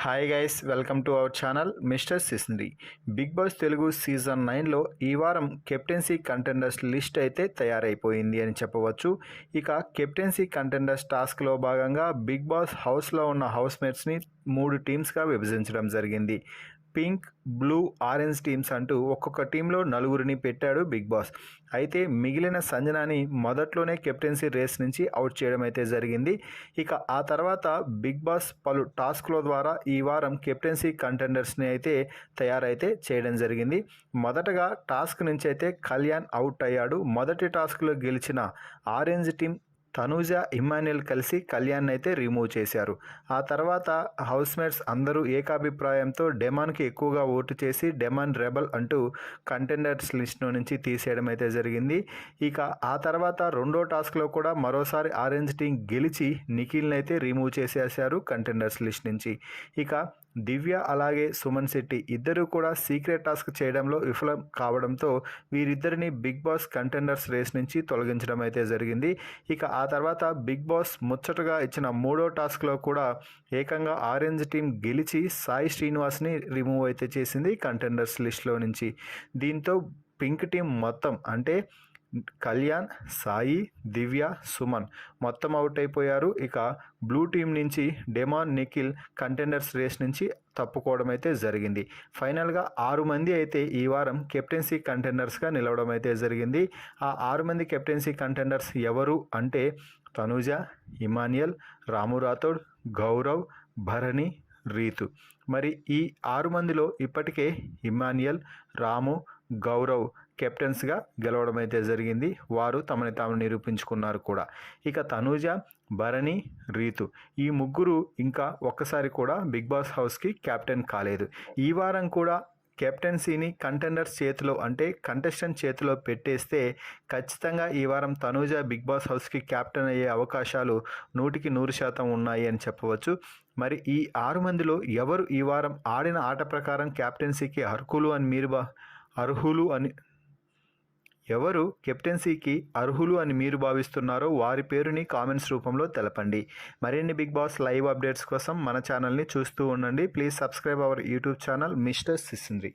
Hi guys, welcome to our channel mister Sisindri. Bigg Boss Telugu season 9లో ఈ వారం captaincy contenders list అయితే తయారైపోయింది అని చెప్పవచ్చు. ఇక కెప్టెన్సీ కంటెండర్స్ టాస్క్లో భాగంగా బిగ్ బాస్ హౌస్లో ఉన్న హౌస్మేట్స్ని 3 టీమ్స్గా విభజించడం జరిగింది. పింక్, బ్లూ, ఆరెంజ్ టీమ్స్ అంటూ ఒక్కొక్క టీంలో 4గురిని పెట్టాడు బిగ్ బాస్. అయితే మిగిలిన సంజనాని మొదట్లోనే కెప్టెన్సీ రేస్ నుంచి అవుట్ చేయడం అయితే జరిగింది. ఇక ఆ తర్వాత బిగ్ బాస్ పలు టాస్క్ల ద్వారా ఈ వారం కెప్టెన్సీ కంటెండర్స్ని అయితే తయారైతే చేయడం జరిగింది. మొదటగా టాస్క్ నుంచి అయితే కళ్యాణ్ అవుట్ అయ్యాడు. మొదటి టాస్క్లో గెలిచిన ఆరెంజ్ టీం తనూజ, ఇమ్మాన్యుయల్ కలిసి కళ్యాణ్ అయితే రిమూవ్ చేశారు. ఆ తర్వాత హౌస్మేట్స్ అందరూ ఏకాభిప్రాయంతో డెమాన్కి ఎక్కువగా ఓటు చేసి డెమాన్ రెబల్ అంటూ కంటెండర్స్ లిస్ట్లో నుంచి తీసేయడం అయితే జరిగింది. ఇక ఆ తర్వాత రెండో టాస్క్లో కూడా మరోసారి ఆరెంజ్ టీం గెలిచి నిఖిల్ని అయితే రిమూవ్ చేసేసారు కంటెండర్స్ లిస్ట్ నుంచి. ఇక దివ్య అలాగే సుమన్ శెట్టి ఇద్దరు కూడా సీక్రెట్ టాస్క్ చేయడంలో విఫలం కావడంతో వీరిద్దరిని బిగ్ బాస్ కంటెండర్స్ రేస్ నుంచి తొలగించడం అయితే జరిగింది. ఇక ఆ తర్వాత బిగ్ బాస్ ముచ్చటగా ఇచ్చిన మూడో టాస్క్లో కూడా ఏకంగా ఆరెంజ్ టీం గెలిచి సాయి శ్రీనివాస్ని రిమూవ్ అయితే చేసింది కంటెండర్స్ లిస్ట్లో నుంచి. దీంతో పింక్ టీం మొత్తం అంటే కళ్యాణ్, సాయి, దివ్య, సుమన్ మొత్తం అవుట్ అయిపోయారు. ఇక బ్లూ టీం నుంచి డెమాన్, నిఖిల్ కంటెండర్స్ రేస్ నుంచి తప్పుకోవడం అయితే జరిగింది. ఫైనల్గా 6 మంది అయితే ఈ వారం కెప్టెన్సీ కంటెండర్స్గా నిలవడం అయితే జరిగింది. ఆ 6 మంది కెప్టెన్సీ కంటెండర్స్ ఎవరు అంటే తనూజ, ఇమాన్యుయల్, రాము రాథోడ్, గౌరవ్, భరణి, రీతు. మరి ఈ 6 మందిలో ఇప్పటికే ఇమాన్యుయల్, రాము, గౌరవ్ కెప్టెన్స్గా గెలవడం అయితే జరిగింది. వారు తమని తాము నిరూపించుకున్నారు కూడా. ఇక తనూజ, భరణి, రీతు ఈ ముగ్గురు ఇంకా ఒక్కసారి కూడా బిగ్ బాస్ హౌస్కి కెప్టెన్ కాలేదు. ఈ వారం కూడా కెప్టెన్సీని కంటెండర్స్ చేతిలో అంటే కంటెస్టెంట్ చేతిలో పెట్టేస్తే ఖచ్చితంగా ఈ వారం తనూజ బిగ్ బాస్ హౌస్కి కెప్టెన్ అయ్యే అవకాశాలు 100% ఉన్నాయి అని చెప్పవచ్చు. మరి ఈ 6 మందిలో ఎవరు ఈ వారం ఆడిన ఆట ప్రకారం కెప్టెన్సీకి ఎవరు కెప్టెన్సీకి అర్హులు అని మీరు భావిస్తున్నారో వారి పేరుని కామెంట్స్ రూపంలో తెలపండి. మరిన్ని బిగ్ బాస్ లైవ్ అప్డేట్స్ కోసం మన ఛానల్ని చూస్తూ ఉండండి. Please subscribe our YouTube channel mister సిసింద్రి.